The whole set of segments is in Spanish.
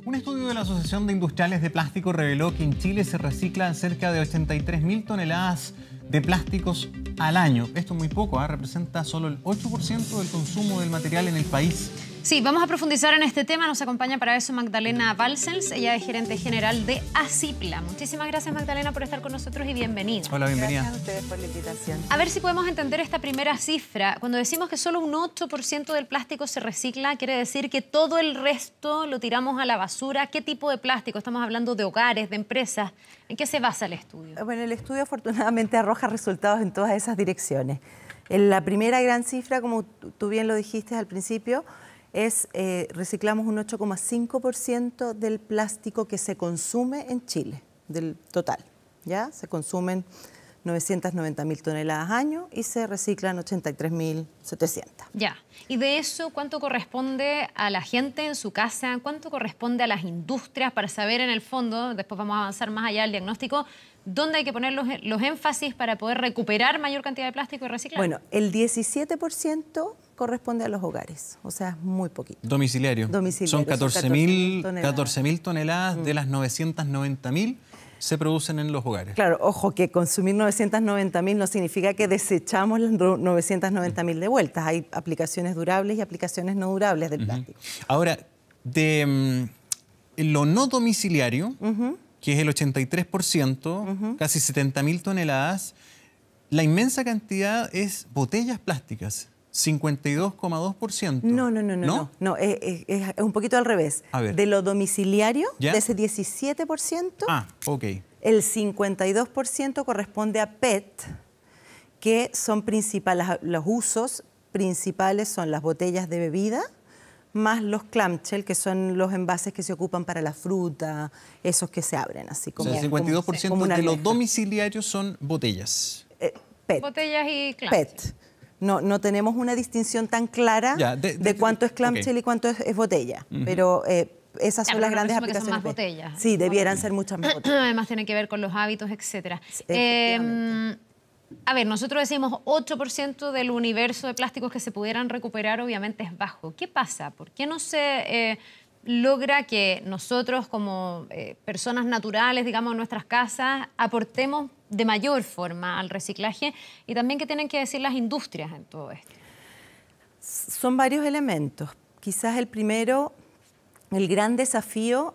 Un estudio de la Asociación de Industriales de Plástico reveló que en Chile se reciclan cerca de 83.000 toneladas de plásticos al año. Esto es muy poco, representa solo el 8% del consumo del material en el país. Sí, vamos a profundizar en este tema. Nos acompaña para eso Magdalena Balcells. Ella es gerente general de Acipla. Muchísimas gracias, Magdalena, por estar con nosotros y bienvenida. Hola, bienvenida. Gracias a ustedes por la invitación. A ver si podemos entender esta primera cifra. Cuando decimos que solo un 8% del plástico se recicla, ¿quiere decir que todo el resto lo tiramos a la basura? ¿Qué tipo de plástico? Estamos hablando de hogares, de empresas. ¿En qué se basa el estudio? Bueno, el estudio afortunadamente arroja resultados en todas esas direcciones. La primera gran cifra, como tú bien lo dijiste al principio, es reciclamos un 8,5% del plástico que se consume en Chile, del total. ¿Ya? Se consumen 990.000 toneladas año y se reciclan 83.700. Ya. ¿Y de eso cuánto corresponde a la gente en su casa? ¿Cuánto corresponde a las industrias para saber en el fondo, después vamos a avanzar más allá del diagnóstico, dónde hay que poner los énfasis para poder recuperar mayor cantidad de plástico y reciclar? Bueno, el 17% corresponde a los hogares, o sea, es muy poquito. Domiciliario. Son 14.000 toneladas de las 990.000 se producen en los hogares. Claro, ojo, que consumir 990.000 no significa que desechamos las 990.000 de vueltas. Hay aplicaciones durables y aplicaciones no durables del plástico. Ahora, de lo no domiciliario, que es el 83%, casi 70.000 toneladas, la inmensa cantidad es botellas plásticas. 52,2%. No, es un poquito al revés. A ver. De lo domiciliario, ¿ya? de ese 17%, ok. el 52% corresponde a PET, que son principales, los usos principales son las botellas de bebida, más los clamshell, que son los envases que se ocupan para la fruta, esos que se abren así como... O sea, el 52% como una de los almeja. domiciliarios son botellas. PET. Botellas y clamshell. PET. No tenemos una distinción tan clara de cuánto es clamshell y cuánto es botella, pero esas son las grandes aplicaciones. Son más botellas. Sí, debieran ser muchas más botellas. Además tiene que ver con los hábitos, etcétera. A ver, nosotros decimos 8% del universo de plásticos que se pudieran recuperar, obviamente es bajo. ¿Qué pasa? ¿Por qué no se logra que nosotros como personas naturales, digamos, en nuestras casas, aportemos de mayor forma al reciclaje? Y también, ¿qué tienen que decir las industrias en todo esto? Son varios elementos. Quizás el primero, el gran desafío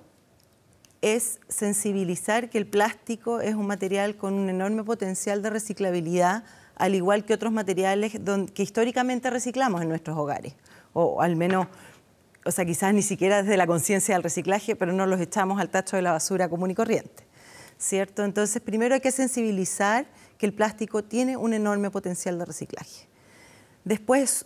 es sensibilizar que el plástico es un material con un enorme potencial de reciclabilidad, al igual que otros materiales que históricamente reciclamos en nuestros hogares, o al menos... O sea, quizás ni siquiera desde la conciencia del reciclaje, pero no los echamos al tacho de la basura común y corriente, ¿cierto? Entonces, primero hay que sensibilizar que el plástico tiene un enorme potencial de reciclaje. Después,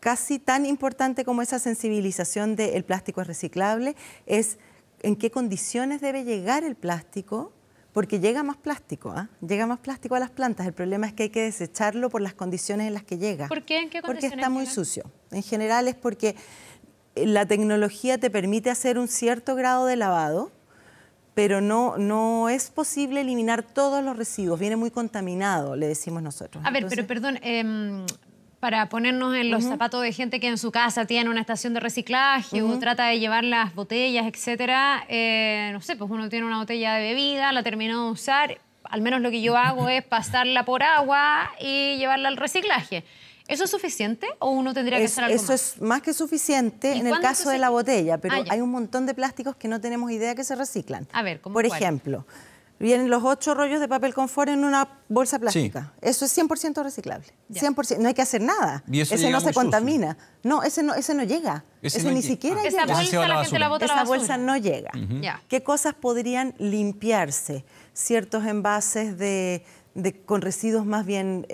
casi tan importante como esa sensibilización de el plástico es reciclable, es en qué condiciones debe llegar el plástico, porque llega más plástico, llega más plástico a las plantas. El problema es que hay que desecharlo por las condiciones en las que llega. ¿Por qué? ¿En qué condiciones? Porque está muy sucio. En general es porque la tecnología te permite hacer un cierto grado de lavado, pero no es posible eliminar todos los residuos. Viene muy contaminado, le decimos nosotros. A ver, pero perdón, para ponernos en los zapatos de gente que en su casa tiene una estación de reciclaje o trata de llevar las botellas, etcétera, no sé, pues uno tiene una botella de bebida, la terminó de usar, al menos lo que yo hago es pasarla por agua y llevarla al reciclaje. ¿Eso es suficiente o uno tendría que hacer algo más? Eso es más que suficiente en el caso de la botella, pero hay un montón de plásticos que no tenemos idea que se reciclan. A ver, ¿cómo Por cuál? Ejemplo, vienen los 8 rollos de papel confort en una bolsa plástica. Sí. Eso es 100% reciclable. 100%. No hay que hacer nada. ¿Y eso ese no se contamina. No, ese no llega. Ese ni siquiera llega. Esa bolsa la gente la bota a la basura. Esa bolsa no llega. ¿Qué cosas podrían limpiarse? Ciertos envases con residuos más bien...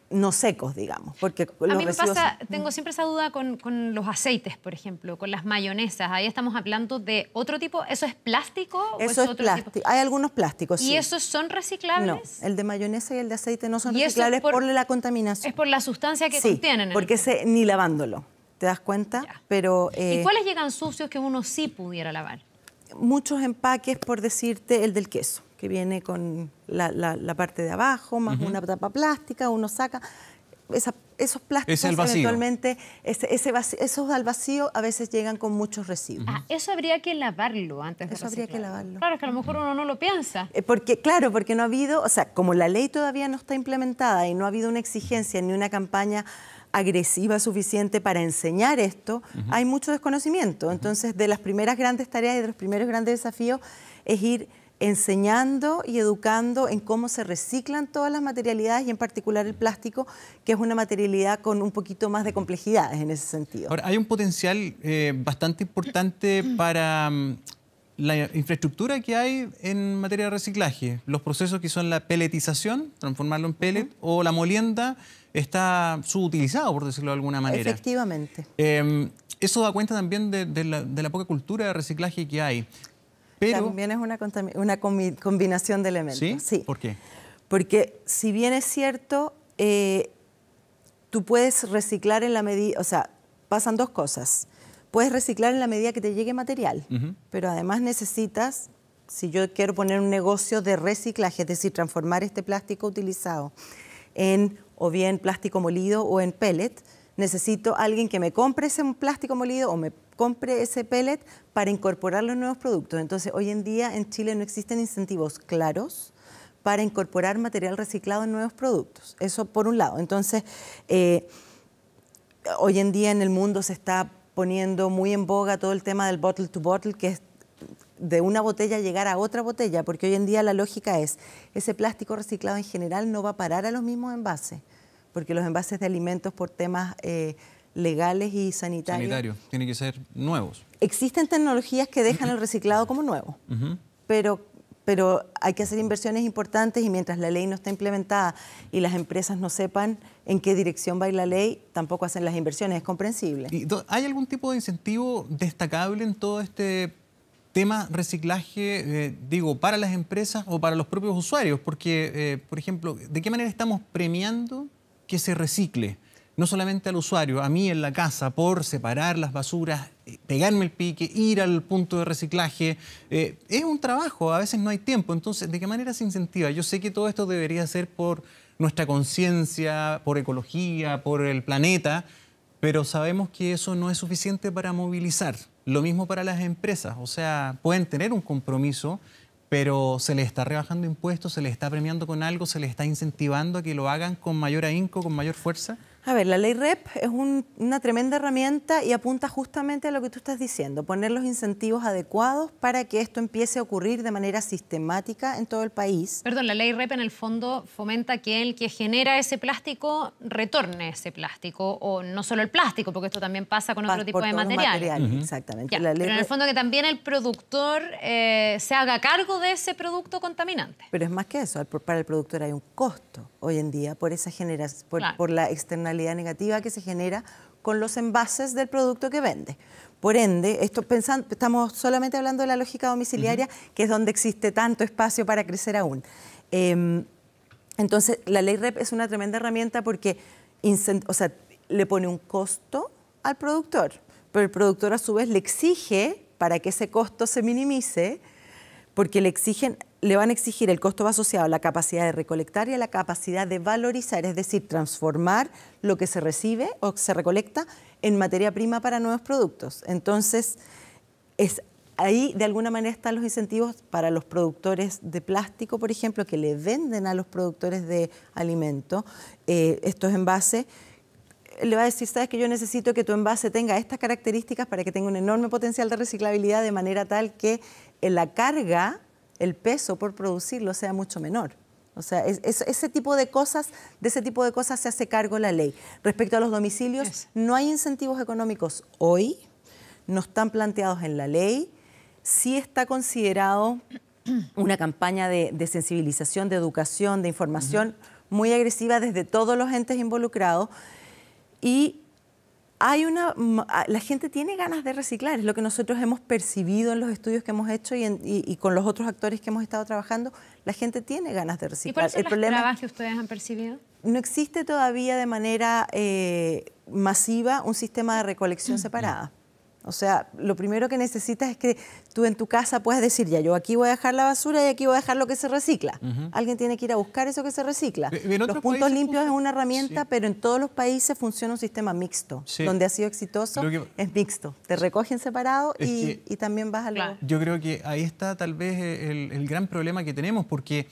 no secos, digamos, porque a mí me pasa, tengo siempre esa duda con los aceites, por ejemplo, con las mayonesas. Ahí estamos hablando de otro tipo. ¿Eso es plástico? Eso es plástico. Hay algunos plásticos, ¿Y esos son reciclables? No, el de mayonesa y el de aceite no son reciclables por la contaminación. Es por la sustancia que contienen. Porque ni lavándolo, ¿te das cuenta? Pero, ¿y cuáles llegan sucios que uno sí pudiera lavar? Muchos empaques, por decirte, el del queso, que viene con la parte de abajo, más una tapa plástica, uno saca. esos plásticos eventualmente, esos al vacío a veces llegan con muchos residuos. Eso habría que lavarlo antes de Eso habría que lavarlo. Claro, es que a lo mejor uno no lo piensa. Claro, porque no ha habido, o sea, como la ley todavía no está implementada y no ha habido una exigencia ni una campaña agresiva suficiente para enseñar esto, hay mucho desconocimiento. Entonces, de las primeras grandes tareas y de los primeros grandes desafíos es ir enseñando y educando en cómo se reciclan todas las materialidades y en particular el plástico, que es una materialidad con un poquito más de complejidades en ese sentido. Ahora, hay un potencial bastante importante para la infraestructura que hay en materia de reciclaje. Los procesos que son la peletización, transformarlo en pellet, o la molienda, está subutilizado, por decirlo de alguna manera. Efectivamente. Eso da cuenta también de la poca cultura de reciclaje que hay. Pero también es una combinación de elementos. ¿Sí? Sí. ¿Por qué? Porque si bien es cierto, tú puedes reciclar en la medida, o sea, pasan dos cosas. Puedes reciclar en la medida que te llegue material, pero además necesitas, si yo quiero poner un negocio de reciclaje, es decir, transformar este plástico utilizado en o bien plástico molido o en pellet, necesito alguien que me compre ese plástico molido o me compre ese pellet para incorporarlo en nuevos productos. Entonces, hoy en día en Chile no existen incentivos claros para incorporar material reciclado en nuevos productos. Eso por un lado. Entonces, hoy en día en el mundo se está poniendo muy en boga todo el tema del bottle to bottle, que es de una botella llegar a otra botella, porque hoy en día la lógica es, ese plástico reciclado en general no va a parar a los mismos envases, porque los envases de alimentos por temas legales y sanitarios tienen que ser nuevos. Existen tecnologías que dejan el reciclado como nuevo, pero hay que hacer inversiones importantes y mientras la ley no está implementada y las empresas no sepan en qué dirección va a ir la ley, tampoco hacen las inversiones, es comprensible. ¿Hay algún tipo de incentivo destacable en todo este tema reciclaje, para las empresas o para los propios usuarios? Porque, por ejemplo, ¿de qué manera estamos premiando que se recicle? No solamente al usuario, a mí en la casa, por separar las basuras, pegarme el pique, ir al punto de reciclaje. Es un trabajo, a veces no hay tiempo. Entonces, ¿de qué manera se incentiva? Yo sé que todo esto debería ser por nuestra conciencia, por ecología, por el planeta, pero sabemos que eso no es suficiente para movilizar. Lo mismo para las empresas. O sea, pueden tener un compromiso, pero se les está rebajando impuestos, se les está premiando con algo, se les está incentivando a que lo hagan con mayor ahínco, con mayor fuerza. A ver, la ley REP es una tremenda herramienta y apunta justamente a lo que tú estás diciendo, poner los incentivos adecuados para que esto empiece a ocurrir de manera sistemática en todo el país. Perdón, la ley REP en el fondo fomenta que el que genera ese plástico retorne ese plástico, o no solo el plástico, porque esto también pasa con otro tipo de materiales. Exactamente. Ya, pero en el fondo que también el productor se haga cargo de ese producto contaminante. Pero es más que eso, para el productor hay un costo hoy en día por esa generación, por la externalidad negativa que se genera con los envases del producto que vende. Por ende, estamos solamente hablando de la lógica domiciliaria, que es donde existe tanto espacio para crecer aún. Entonces, la ley REP es una tremenda herramienta porque le pone un costo al productor, pero el productor a su vez le exige, para que ese costo se minimice, porque le van a exigir, el costo va asociado a la capacidad de recolectar y a la capacidad de valorizar, es decir, transformar lo que se recibe o se recolecta en materia prima para nuevos productos. Entonces, ahí de alguna manera están los incentivos para los productores de plástico, por ejemplo, que le venden a los productores de alimentos estos envases. Le va a decir, sabes que yo necesito que tu envase tenga estas características para que tenga un enorme potencial de reciclabilidad de manera tal que la carga, el peso por producirlo sea mucho menor. O sea, de ese tipo de cosas se hace cargo la ley. Respecto a los domicilios, no hay incentivos económicos hoy, no están planteados en la ley. Sí está considerado una campaña de sensibilización, de educación, de información muy agresiva desde todos los entes involucrados. Y la gente tiene ganas de reciclar, es lo que nosotros hemos percibido en los estudios que hemos hecho y con los otros actores que hemos estado trabajando. La gente tiene ganas de reciclar. ¿Y cuáles son las trabas que ustedes han percibido? No existe todavía de manera masiva un sistema de recolección separada. O sea, lo primero que necesitas es que tú en tu casa puedas decir, ya, yo aquí voy a dejar la basura y aquí voy a dejar lo que se recicla. Alguien tiene que ir a buscar eso que se recicla. Los puntos limpios es una herramienta, pero en todos los países funciona un sistema mixto. Donde ha sido exitoso es mixto. Te recogen separado y también vas a lo... Yo creo que ahí está tal vez el gran problema que tenemos, porque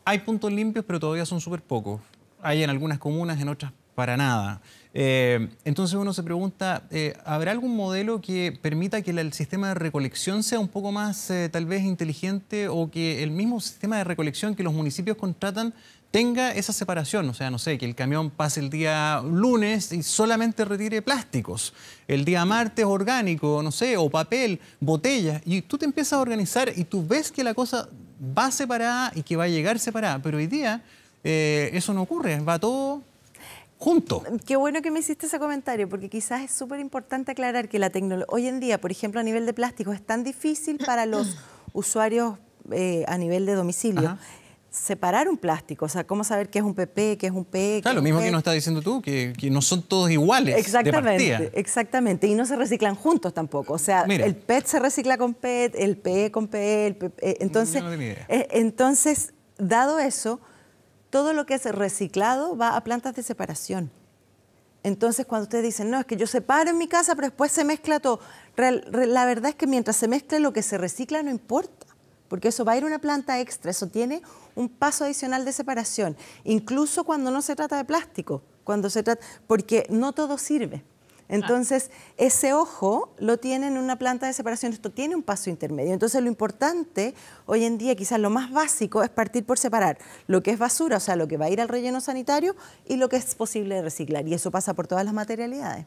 hay puntos limpios, pero todavía son súper pocos. Hay en algunas comunas, en otras para nada. Entonces uno se pregunta, ¿habrá algún modelo que permita que el sistema de recolección sea un poco más tal vez inteligente, o que el mismo sistema de recolección que los municipios contratan tenga esa separación? O sea, no sé, que el camión pase el día lunes y solamente retire plásticos, el día martes orgánico, no sé, o papel, botellas, y tú te empiezas a organizar y tú ves que la cosa va separada y que va a llegar separada, pero hoy día eso no ocurre, va todo junto. Qué bueno que me hiciste ese comentario, porque quizás es súper importante aclarar que la tecnología, hoy en día, por ejemplo, a nivel de plástico, es tan difícil para los usuarios a nivel de domicilio separar un plástico. O sea, cómo saber qué es un PP, qué es un PE. Claro, lo mismo que nos estás diciendo tú, que no son todos iguales. Exactamente, exactamente. Y no se reciclan juntos tampoco. O sea, el PET se recicla con PET, el PE con PE, el PP. Entonces, dado eso, todo lo que es reciclado va a plantas de separación. Entonces, cuando ustedes dicen, no, es que yo separo en mi casa, pero después se mezcla todo. La verdad es que mientras se mezcle lo que se recicla no importa, porque eso va a ir a una planta extra, eso tiene un paso adicional de separación, incluso cuando no se trata de plástico, porque no todo sirve. Entonces, ese ojo lo tiene en una planta de separación, esto tiene un paso intermedio. Entonces, lo importante hoy en día, quizás lo más básico, es partir por separar lo que es basura, o sea, lo que va a ir al relleno sanitario, y lo que es posible de reciclar. Y eso pasa por todas las materialidades.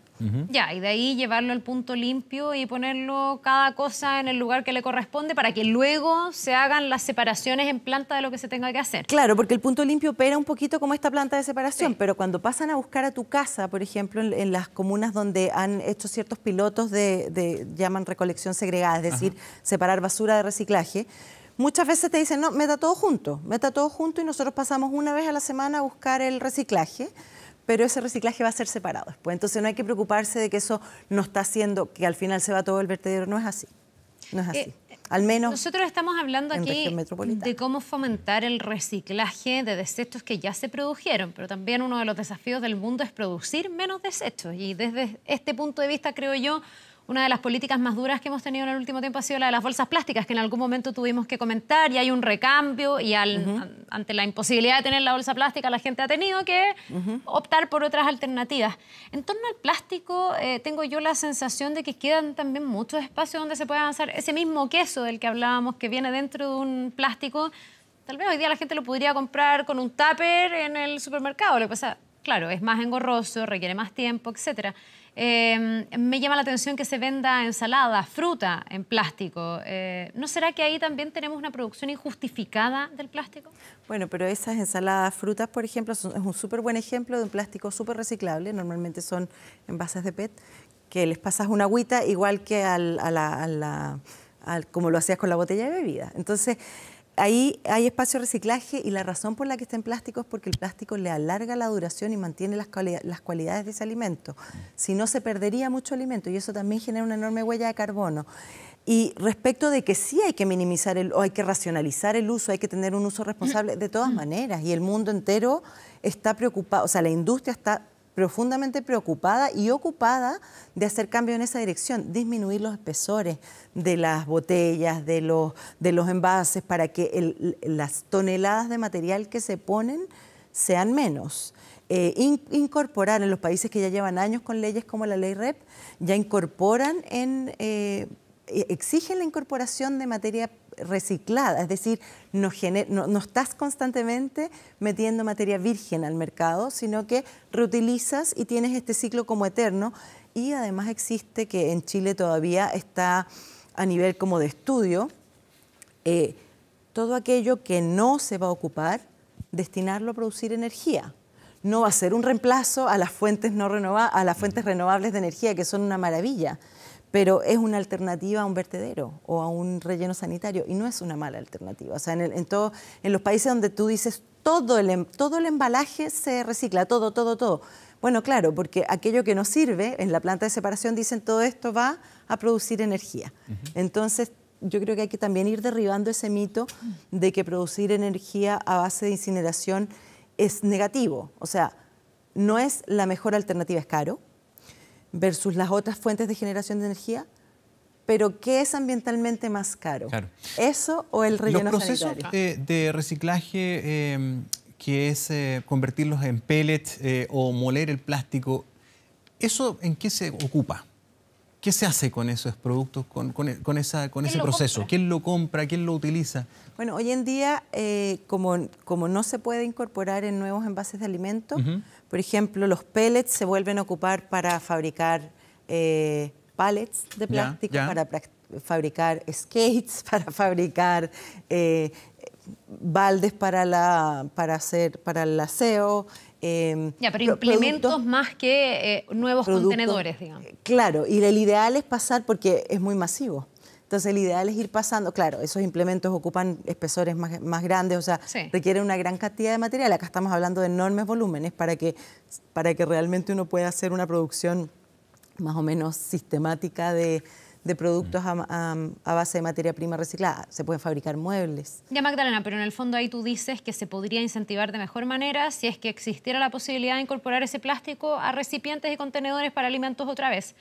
Ya, y de ahí llevarlo al punto limpio y ponerlo cada cosa en el lugar que le corresponde para que luego se hagan las separaciones en planta de lo que se tenga que hacer. Claro, porque el punto limpio opera un poquito como esta planta de separación, pero cuando pasan a buscar a tu casa, por ejemplo, en las comunas donde han hecho ciertos pilotos llaman recolección segregada, es decir, separar basura de reciclaje, muchas veces te dicen, no, meta todo junto y nosotros pasamos una vez a la semana a buscar el reciclaje, pero ese reciclaje va a ser separado después. Entonces no hay que preocuparse de que eso no está haciendo, que al final se va todo el vertedero. No es así. No es así. Al menos nosotros estamos hablando aquí de cómo fomentar el reciclaje de desechos que ya se produjeron, pero también uno de los desafíos del mundo es producir menos desechos. Y desde este punto de vista, creo yo, una de las políticas más duras que hemos tenido en el último tiempo ha sido la de las bolsas plásticas, que en algún momento tuvimos que comentar, y hay un recambio, y ante la imposibilidad de tener la bolsa plástica, la gente ha tenido que optar por otras alternativas. En torno al plástico, tengo yo la sensación de que quedan también muchos espacios donde se puede avanzar. Ese mismo queso del que hablábamos, que viene dentro de un plástico, tal vez hoy día la gente lo podría comprar con un tupper en el supermercado. Lo que pasa, claro, es más engorroso, requiere más tiempo, etcétera. Me llama la atención que se venda ensalada, fruta en plástico. ¿No será que ahí también tenemos una producción injustificada del plástico? Bueno, pero esas ensaladas, frutas, por ejemplo, es un súper buen ejemplo de un plástico súper reciclable. Normalmente son envases de PET, que les pasas una agüita igual que como lo hacías con la botella de bebida. Entonces, ahí hay espacio de reciclaje, y la razón por la que está en plástico es porque el plástico le alarga la duración y mantiene las cualidades de ese alimento. Si no, se perdería mucho alimento, y eso también genera una enorme huella de carbono. Y respecto de que sí hay que minimizar o hay que racionalizar el uso, hay que tener un uso responsable de todas maneras, y el mundo entero está preocupado, o sea, la industria está profundamente preocupada y ocupada de hacer cambios en esa dirección, disminuir los espesores de las botellas, de los envases, para que las toneladas de material que se ponen sean menos. Incorporar en los países que ya llevan años con leyes como la ley REP, ya incorporan exigen la incorporación de materia reciclada, es decir, no estás constantemente metiendo materia virgen al mercado, sino que reutilizas y tienes este ciclo como eterno. Y además existe, que en Chile todavía está a nivel como de estudio, todo aquello que no se va a ocupar, destinarlo a producir energía. No va a ser un reemplazo a las fuentes renovables de energía, que son una maravilla, pero es una alternativa a un vertedero o a un relleno sanitario, y no es una mala alternativa. O sea, en los países donde tú dices todo el embalaje se recicla, todo. Bueno, claro, porque aquello que no sirve, en la planta de separación dicen todo esto va a producir energía. Entonces, yo creo que hay que también ir derribando ese mito de que producir energía a base de incineración es negativo. O sea, no es la mejor alternativa, es caro, versus las otras fuentes de generación de energía, pero ¿qué es ambientalmente más caro? Claro. ¿Eso o el relleno sanitario? Los sanitario? procesos de reciclaje, que es convertirlos en pellets o moler el plástico, ¿eso en qué se ocupa? ¿Qué se hace con esos productos, con ese proceso? ¿Quién lo compra? ¿Quién lo utiliza? Bueno, hoy en día, como no se puede incorporar en nuevos envases de alimentos, por ejemplo, los pellets se vuelven a ocupar para fabricar pallets de plástico, para fabricar skates, para fabricar baldes para el aseo. Pero implementos más que nuevos contenedores, digamos. Claro, y el ideal es pasar, porque es muy masivo. Entonces, el ideal es ir pasando. Claro, esos implementos ocupan espesores más grandes, o sea, requieren una gran cantidad de material. Acá estamos hablando de enormes volúmenes para que realmente uno pueda hacer una producción más o menos sistemática de productos a base de materia prima reciclada. Se pueden fabricar muebles. Ya, Magdalena, pero en el fondo ahí tú dices que se podría incentivar de mejor manera si es que existiera la posibilidad de incorporar ese plástico a recipientes y contenedores para alimentos otra vez.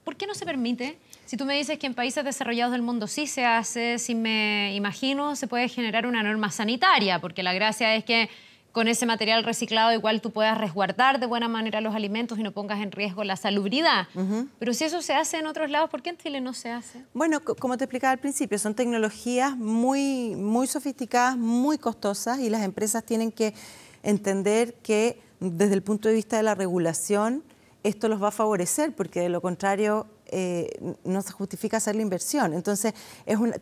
¿Por qué no se permite? Si tú me dices que en países desarrollados del mundo sí se hace, si me imagino, se puede generar una norma sanitaria, porque la gracia es que con ese material reciclado igual tú puedas resguardar de buena manera los alimentos y no pongas en riesgo la salubridad. Pero si eso se hace en otros lados, ¿por qué en Chile no se hace? Bueno, como te explicaba al principio, son tecnologías muy, muy sofisticadas, muy costosas, y las empresas tienen que entender que desde el punto de vista de la regulación esto los va a favorecer, porque de lo contrario no se justifica hacer la inversión. Entonces,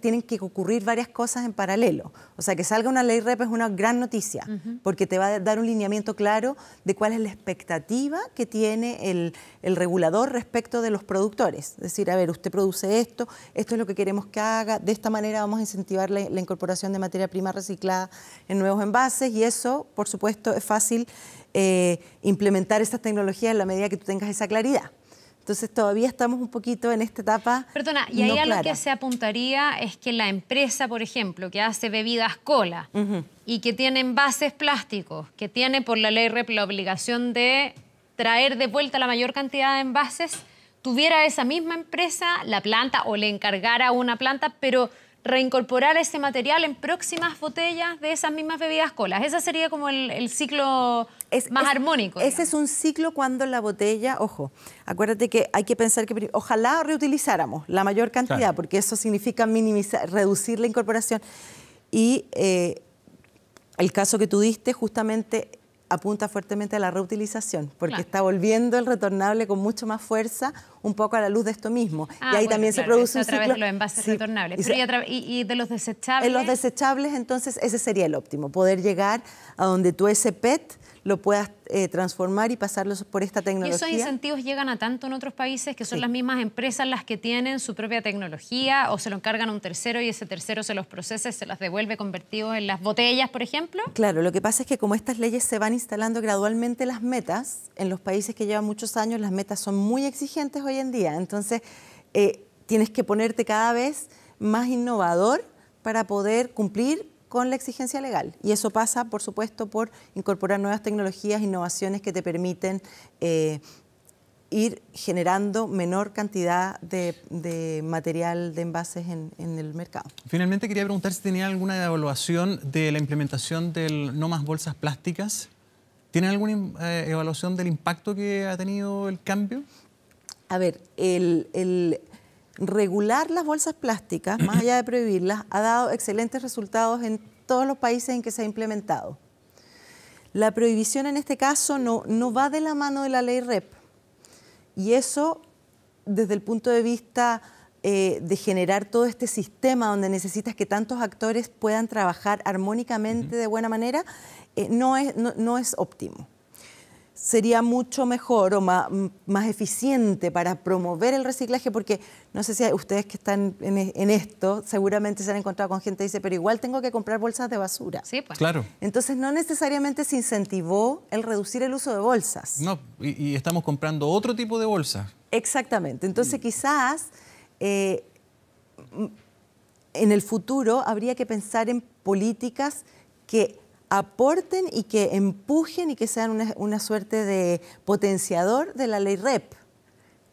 tienen que ocurrir varias cosas en paralelo. O sea, que salga una ley REP es una gran noticia, porque te va a dar un lineamiento claro de cuál es la expectativa que tiene el regulador respecto de los productores. Es decir, a ver, usted produce esto es lo que queremos que haga, de esta manera vamos a incentivar la incorporación de materia prima reciclada en nuevos envases, y eso, por supuesto, es fácil implementar estas tecnologías en la medida que tú tengas esa claridad. Entonces, todavía estamos un poquito en esta etapa. Perdona, y ahí a lo que se apuntaría es que la empresa, por ejemplo, que hace bebidas cola y que tiene envases plásticos, que tiene por la ley REP la obligación de traer de vuelta la mayor cantidad de envases, tuviera esa misma empresa la planta o le encargara una planta, pero reincorporar ese material en próximas botellas de esas mismas bebidas colas. Ese sería como el ciclo más armónico. Ese es un ciclo cuando la botella, ojo, acuérdate que hay que pensar que ojalá reutilizáramos la mayor cantidad, porque eso significa minimizar, reducir la incorporación. Y el caso que tú diste justamente apunta fuertemente a la reutilización, porque está volviendo el retornable con mucho más fuerza, un poco a la luz de esto mismo. Y ahí también se produce un ciclo. A través de los envases retornables. ¿Y de los desechables? En los desechables, entonces, ese sería el óptimo, poder llegar a donde tú ese PET lo puedas transformar y pasarlo por esta tecnología. ¿Y esos incentivos llegan a tanto en otros países que son las mismas empresas las que tienen su propia tecnología o se lo encargan a un tercero y ese tercero se los procesa y se los devuelve convertidos en las botellas, por ejemplo? Claro, lo que pasa es que como estas leyes se van instalando gradualmente las metas, en los países que llevan muchos años las metas son muy exigentes hoy en día. Entonces, tienes que ponerte cada vez más innovador para poder cumplir con la exigencia legal. Y eso pasa, por supuesto, por incorporar nuevas tecnologías, innovaciones que te permiten ir generando menor cantidad de material de envases en el mercado. Finalmente, quería preguntar si tenía alguna evaluación de la implementación del no más bolsas plásticas. ¿Tienen alguna evaluación del impacto que ha tenido el cambio? A ver, el regular las bolsas plásticas, más allá de prohibirlas, ha dado excelentes resultados en todos los países en que se ha implementado. La prohibición en este caso no va de la mano de la ley REP. Y eso, desde el punto de vista de generar todo este sistema donde necesitas que tantos actores puedan trabajar armónicamente de buena manera, no es óptimo. sería mucho mejor o más eficiente para promover el reciclaje, porque no sé si ustedes que están en esto seguramente se han encontrado con gente que dice, pero igual tengo que comprar bolsas de basura. Sí, pues. Claro. Entonces no necesariamente se incentivó el reducir el uso de bolsas. No, y estamos comprando otro tipo de bolsas. Exactamente. Entonces quizás en el futuro habría que pensar en políticas que aporten y que empujen y que sean una suerte de potenciador de la ley REP,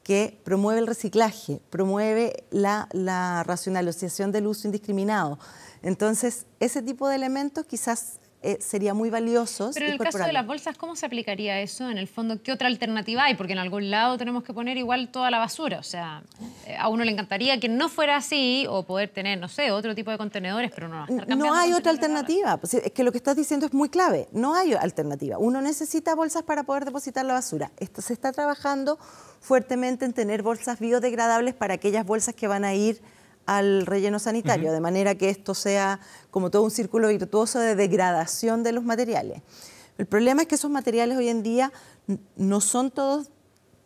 que promueve el reciclaje, promueve la racionalización del uso indiscriminado. Entonces, ese tipo de elementos quizás sería muy valiosos. Pero en el caso de las bolsas, ¿cómo se aplicaría eso? En el fondo, ¿qué otra alternativa hay? Porque en algún lado tenemos que poner igual toda la basura. O sea, a uno le encantaría que no fuera así o poder tener, no sé, otro tipo de contenedores, pero no va a estar cambiando. No hay otra alternativa. Pues es que lo que estás diciendo es muy clave. No hay alternativa. Uno necesita bolsas para poder depositar la basura. Se está trabajando fuertemente en tener bolsas biodegradables para aquellas bolsas que van a ir al relleno sanitario, de manera que esto sea como todo un círculo virtuoso de degradación de los materiales. El problema es que esos materiales hoy en día no son todos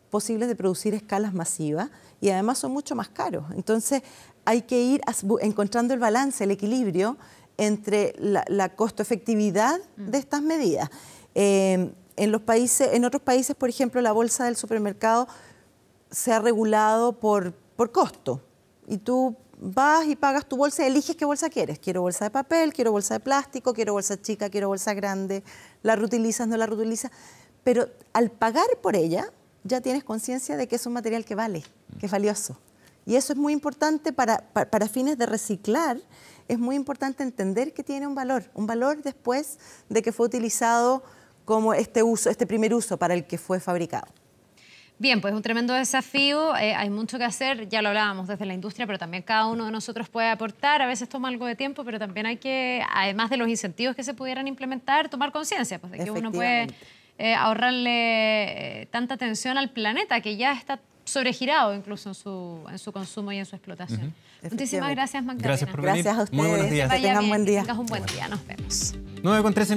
posibles de producir a escalas masivas y además son mucho más caros. Entonces hay que ir encontrando el balance, el equilibrio entre la costo-efectividad de estas medidas. En otros países, por ejemplo, la bolsa del supermercado se ha regulado por costo y tú vas y pagas tu bolsa y eliges qué bolsa quieres. Quiero bolsa de papel, quiero bolsa de plástico, quiero bolsa chica, quiero bolsa grande. La reutilizas, no la reutilizas. Pero al pagar por ella, ya tienes conciencia de que es un material que vale, que es valioso. Y eso es muy importante para fines de reciclar. Es muy importante entender que tiene un valor después de que fue utilizado como este primer uso para el que fue fabricado. Bien, pues un tremendo desafío, hay mucho que hacer, ya lo hablábamos desde la industria, pero también cada uno de nosotros puede aportar, a veces toma algo de tiempo, pero también hay que, además de los incentivos que se pudieran implementar, tomar conciencia pues, de que uno puede ahorrarle tanta atención al planeta, que ya está sobregirado incluso en su consumo y en su explotación. Muchísimas gracias, Magdalena. Gracias por venir. Gracias a ustedes. Muy buenos días. Que tengan buen día. Tengas un buen día, nos vemos. 9:13.